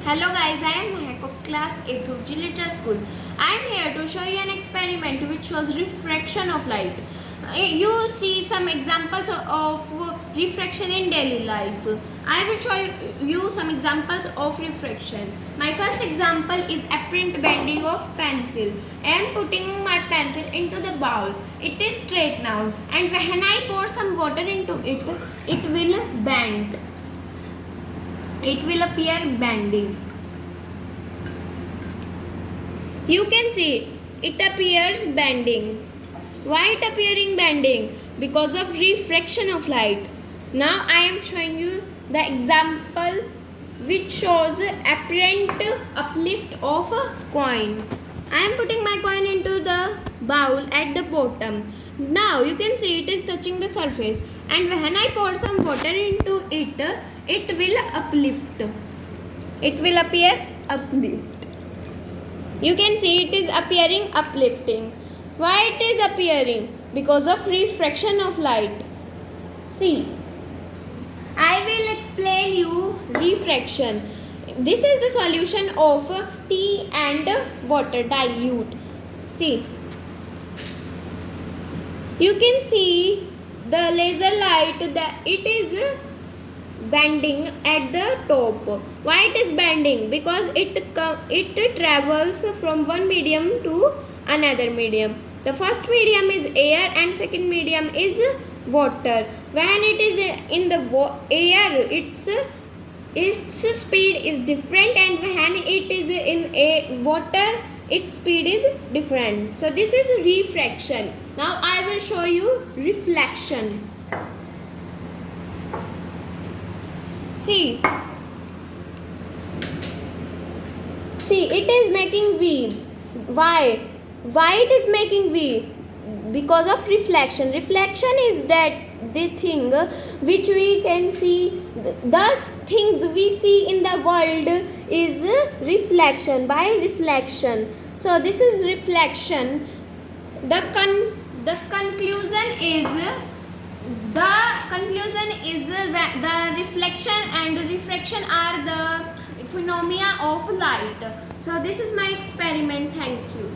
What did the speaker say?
Hello guys, I am Mahek of class 8th of G Litra School. I am here to show you an experiment which shows refraction of light. You see some examples of refraction in daily life. I will show you some examples of refraction. My first example is apparent bending of pencil. I am putting my pencil into the bowl. It is straight now, and when I pour some water into it, it will bend. It will appear bending. You can see it appears bending. Why it appearing bending? Because of refraction of light. Now I am showing you the example which shows apparent uplift of a coin. I am putting my coin into the bowl at the bottom. Now you can see it is touching the surface, and when I pour some water into it, it will uplift. It will appear uplift. You can see it is appearing uplifting. Why it is appearing? Because of refraction of light. See, I will explain you refraction. This is the solution of tea and water dilute. See, you can see the laser light that it is bending at the top. Why it is bending? Because it travels from one medium to another medium. The first medium is air and second medium is water. When it is in the air, its speed is different, and when it is in water, its speed is different. So this is refraction. Now I will show you reflection. See, it is making V. Why it is making V? Because of reflection. Reflection is that the thing which we can see, the things we see in the world is reflection, by reflection. So this is reflection. The conclusion is the reflection and refraction are the phenomena of light. So this is my experiment. Thank you.